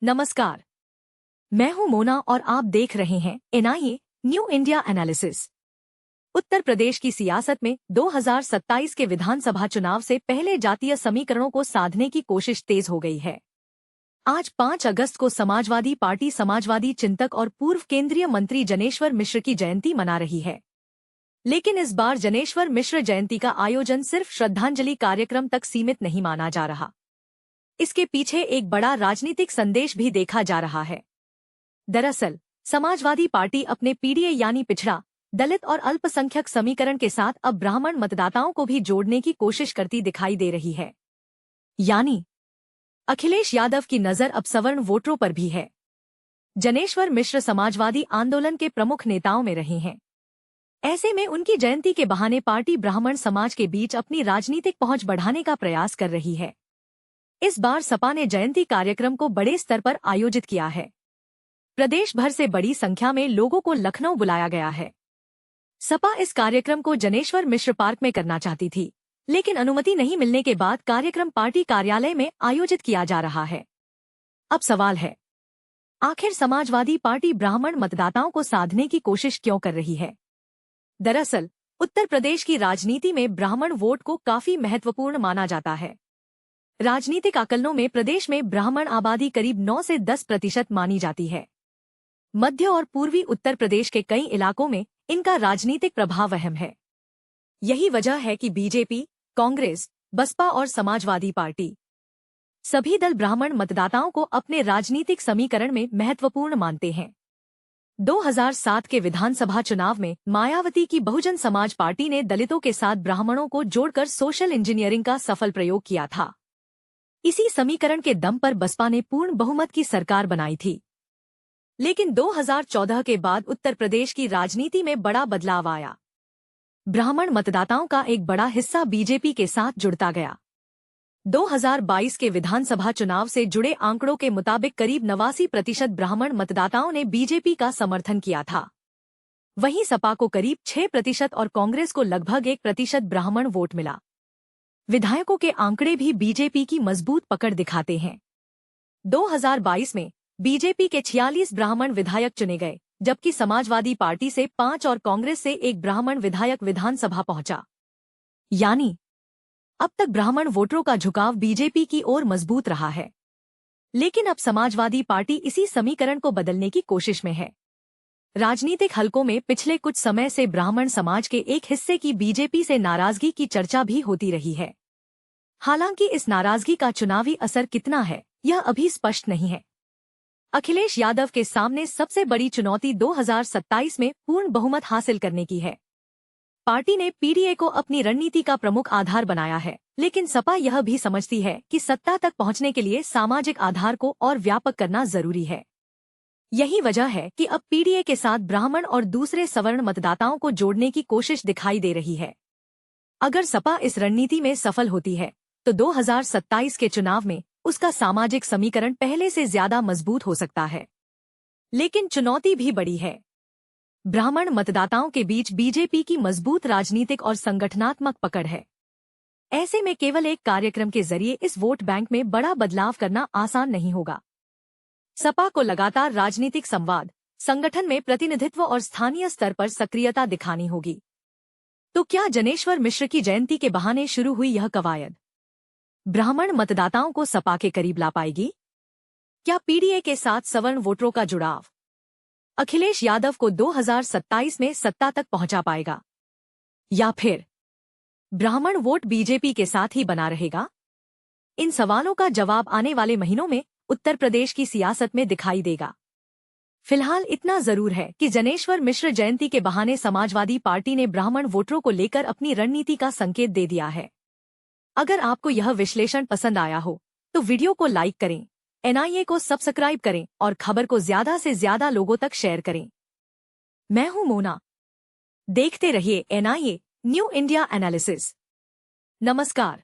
नमस्कार। मैं हूं मोना और आप देख रहे हैं NIA new India analysis. Uttar Pradesh की सियासत में 2027 के विधानसभा चुनाव से पहले जातीय समीकरणों को साधने की कोशिश तेज हो गई है। आज 5 अगस्त को समाजवादी पार्टी समाजवादी चिंतक और पूर्व केंद्रीय मंत्री जनेश्वर मिश्र की जयंती मना रही है। लेकिन इस बार जनेश्वर मिश्र जयंती का आयोजन सिर्फ श्रद्धांजलि कार्यक्रम तक सीमित नहीं माना जा रहा। इसके पीछे एक बड़ा राजनीतिक संदेश भी देखा जा रहा है। दरअसल समाजवादी पार्टी अपने पीडीए यानी पिछड़ा, दलित और अल्पसंख्यक समीकरण के साथ अब ब्राह्मण मतदाताओं को भी जोड़ने की कोशिश करती दिखाई दे रही है। यानी अखिलेश यादव की नजर अब सवर्ण वोटरों पर भी है। जनेश्वर मिश्र समाजवादी आंदोलन के प्रमुख नेताओं में रहे हैं। ऐसे में उनकी जयंती के बहाने पार्टी ब्राह्मण समाज के बीच अपनी राजनीतिक पहुंच बढ़ाने का प्रयास कर रही है। इस बार सपा ने जयंती कार्यक्रम को बड़े स्तर पर आयोजित किया है। प्रदेश भर से बड़ी संख्या में लोगों को लखनऊ बुलाया गया है। सपा इस कार्यक्रम को जनेश्वर मिश्र पार्क में करना चाहती थी, लेकिन अनुमति नहीं मिलने के बाद कार्यक्रम पार्टी कार्यालय में आयोजित किया जा रहा है। अब सवाल है, आखिर समाजवादी पार्टी ब्राह्मण मतदाताओं को साधने की कोशिश क्यों कर रही है? दरअसल उत्तर प्रदेश की राजनीति में ब्राह्मण वोट को काफी महत्वपूर्ण माना जाता है। राजनीतिक आकलनों में प्रदेश में ब्राह्मण आबादी करीब 9 से 10% मानी जाती है। मध्य और पूर्वी उत्तर प्रदेश के कई इलाकों में इनका राजनीतिक प्रभाव अहम है। यही वजह है कि बीजेपी, कांग्रेस, बसपा और समाजवादी पार्टी सभी दल ब्राह्मण मतदाताओं को अपने राजनीतिक समीकरण में महत्वपूर्ण मानते हैं। 2007 के विधानसभा चुनाव में मायावती की बहुजन समाज पार्टी ने दलितों के साथ ब्राह्मणों को जोड़कर सोशल इंजीनियरिंग का सफल प्रयोग किया था। इसी समीकरण के दम पर बसपा ने पूर्ण बहुमत की सरकार बनाई थी। लेकिन 2014 के बाद उत्तर प्रदेश की राजनीति में बड़ा बदलाव आया। ब्राह्मण मतदाताओं का एक बड़ा हिस्सा बीजेपी के साथ जुड़ता गया। 2022 के विधानसभा चुनाव से जुड़े आंकड़ों के मुताबिक करीब 89% ब्राह्मण मतदाताओं ने बीजेपी का समर्थन किया था। वहीं सपा को करीब 6% और कांग्रेस को लगभग 1% ब्राह्मण वोट मिला। विधायकों के आंकड़े भी बीजेपी की मजबूत पकड़ दिखाते हैं। 2022 में बीजेपी के 46 ब्राह्मण विधायक चुने गए, जबकि समाजवादी पार्टी से 5 और कांग्रेस से 1 ब्राह्मण विधायक विधानसभा पहुंचा। यानी अब तक ब्राह्मण वोटरों का झुकाव बीजेपी की ओर मजबूत रहा है। लेकिन अब समाजवादी पार्टी इसी समीकरण को बदलने की कोशिश में है। राजनीतिक हलकों में पिछले कुछ समय से ब्राह्मण समाज के एक हिस्से की बीजेपी से नाराजगी की चर्चा भी होती रही है। हालांकि इस नाराजगी का चुनावी असर कितना है, यह अभी स्पष्ट नहीं है। अखिलेश यादव के सामने सबसे बड़ी चुनौती 2027 में पूर्ण बहुमत हासिल करने की है। पार्टी ने पीडीए को अपनी रणनीति का प्रमुख आधार बनाया है, लेकिन सपा यह भी समझती है कि सत्ता तक पहुंचने के लिए सामाजिक आधार को और व्यापक करना जरूरी है। यही वजह है कि अब पीडीए के साथ ब्राह्मण और दूसरे सवर्ण मतदाताओं को जोड़ने की कोशिश दिखाई दे रही है। अगर सपा इस रणनीति में सफल होती है तो 2027 के चुनाव में उसका सामाजिक समीकरण पहले से ज्यादा मजबूत हो सकता है। लेकिन चुनौती भी बड़ी है। ब्राह्मण मतदाताओं के बीच बीजेपी की मजबूत राजनीतिक और संगठनात्मक पकड़ है। ऐसे में केवल एक कार्यक्रम के जरिए इस वोट बैंक में बड़ा बदलाव करना आसान नहीं होगा। सपा को लगातार राजनीतिक संवाद, संगठन में प्रतिनिधित्व और स्थानीय स्तर पर सक्रियता दिखानी होगी। तो क्या जनेश्वर मिश्र की जयंती के बहाने शुरू हुई यह कवायद ब्राह्मण मतदाताओं को सपा के करीब ला पाएगी? क्या पीडीए के साथ सवर्ण वोटरों का जुड़ाव अखिलेश यादव को 2027 में सत्ता तक पहुंचा पाएगा, या फिर ब्राह्मण वोट बीजेपी के साथ ही बना रहेगा? इन सवालों का जवाब आने वाले महीनों में उत्तर प्रदेश की सियासत में दिखाई देगा। फिलहाल इतना जरूर है कि जनेश्वर मिश्र जयंती के बहाने समाजवादी पार्टी ने ब्राह्मण वोटरों को लेकर अपनी रणनीति का संकेत दे दिया है। अगर आपको यह विश्लेषण पसंद आया हो तो वीडियो को लाइक करें, एनआईए को सब्सक्राइब करें और खबर को ज्यादा से ज्यादा लोगों तक शेयर करें। मैं हूं मोना। देखते रहिए एनआईए न्यू इंडिया एनालिसिस। नमस्कार।